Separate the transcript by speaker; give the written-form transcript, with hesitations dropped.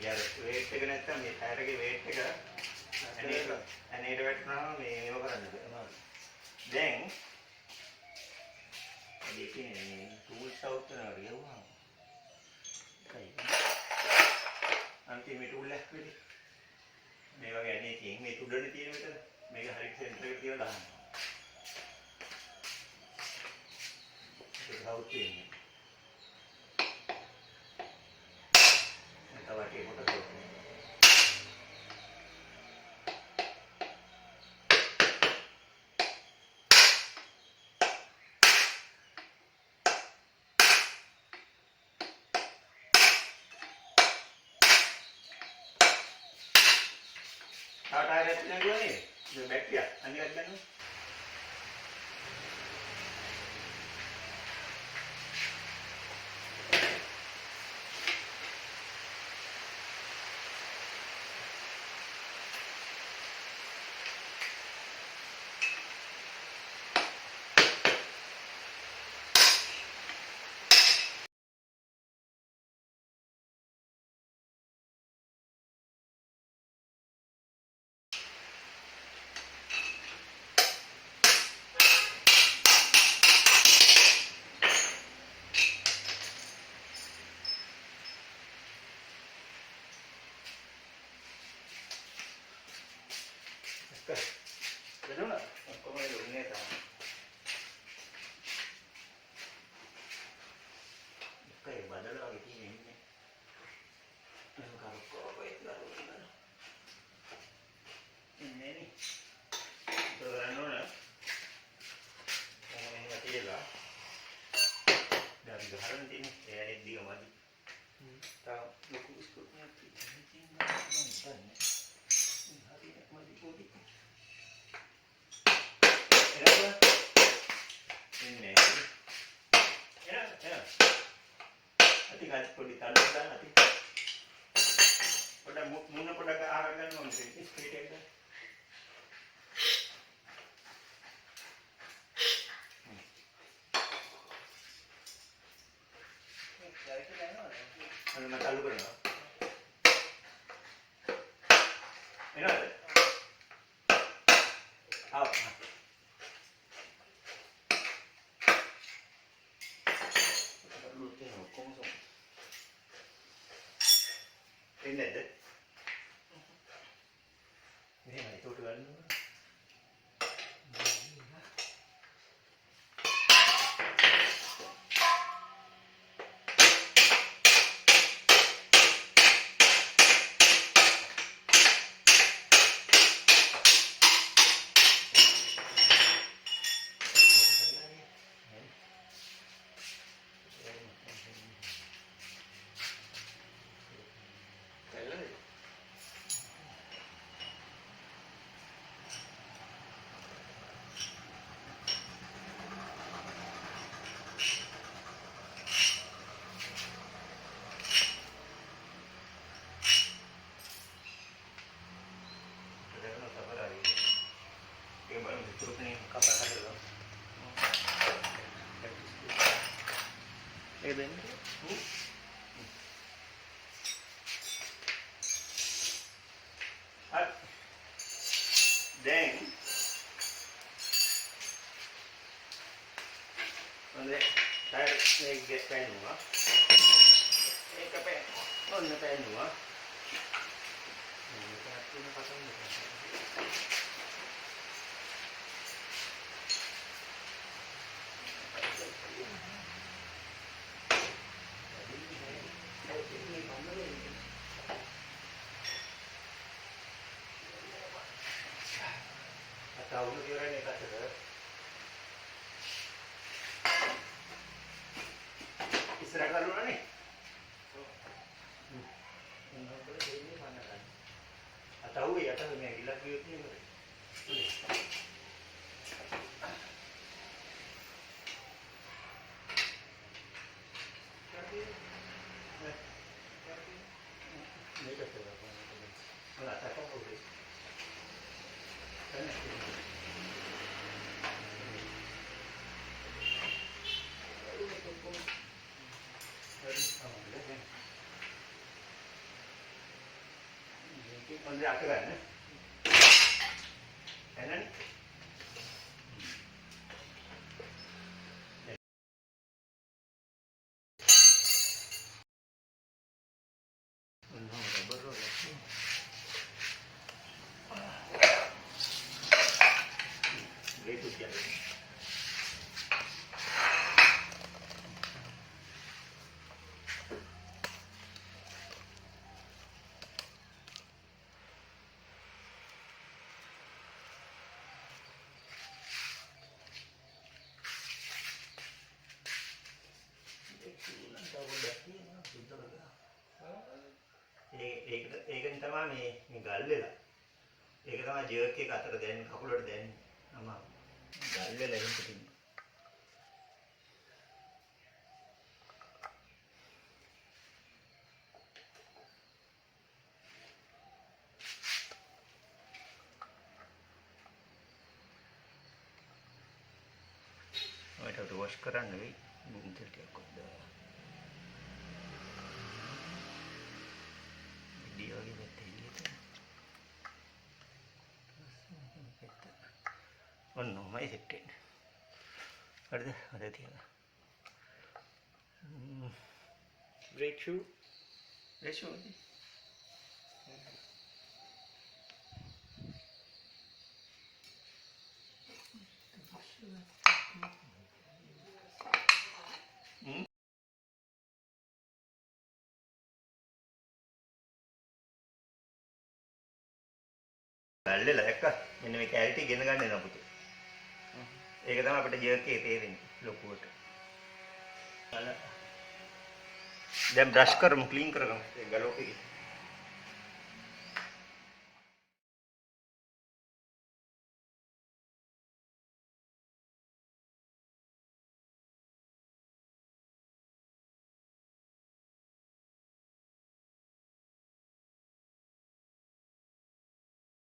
Speaker 1: මේක අර වේට් එක නැත්තම් මේ ටයර් එකේ වේට් එක අනේට වැටෙනවා මේ මේව කරන්න බෑ. දැන් දෙකේ ටූල්ස් අවුට් කරනවා කියවුවා. අන්තිම ටූල් එක වෙලි. මේ වගේ අනේකින් මේ උඩනේ තියෙන විතර මේක හරියට සෙන්ටර් එකට තියලා දාන්න. ඒක අවුට් වෙන්නේ. තව ටික කොට දෙන්න. ටයර් එක නේද? මේ බැටරිය අනිත් ගන්න. Benar nggak? Kok mau ini tak? Kayak badan lagi ini. Kalau kok apa itu baru ini nih. Terus mana? Yang mati lah. Dari gaharan ini saya dia mati. Tahu luku ikutnya ini tinggal nonton. Hari ini mati putih. Ini ya nanti kasih kau ditaruh dah nanti pada muna pada ke arah kan mungkin ini seperti itu kalau nak tahu berapa ini ada ini ada. Ini mana itu tuan? Then, saya get pen dua. Ini pen, oh ini pen dua. Ini satu ni pasang ni. Tahu tu dia orang ni kata istirahat dulu ni. Ini mana kan? Tahu ya tahu ni gila kiut ni. Ini kata apa? Enggak tahu boleh. හොඳට අත ගන්න. එනනේ. ඒකෙන් තමයි මේ ගල් වෙලා. ඒක තමයි ජර්ක් එක අතට දැන් කකුලට දැනෙන්නේ. අමාරු. ගල් වෙලා එහෙම තිබුණා. ඔයාලට වොෂ් කරන්න වෙයි. මුන් ටිකක් කොහොමද? වීඩියෝ එකේ තියෙන්නේ. ඔන්නෝමයි සෙට් වෙන්නේ. හරිද? හරි තියලා.
Speaker 2: Breakthrough.
Speaker 1: රේෂෝ. ගල්ලෙලා දැක්ක මෙන්න මේ කැලිටි ගෙන ගන්න එනවා පුතේ. ඒක තමයි අපිට ජර්ක් එකේ තේරෙන්නේ ලොකුවට. දැන් බ්‍රෂ් කරමු ක්ලීන් කරගමු ඒ ගලෝකේ.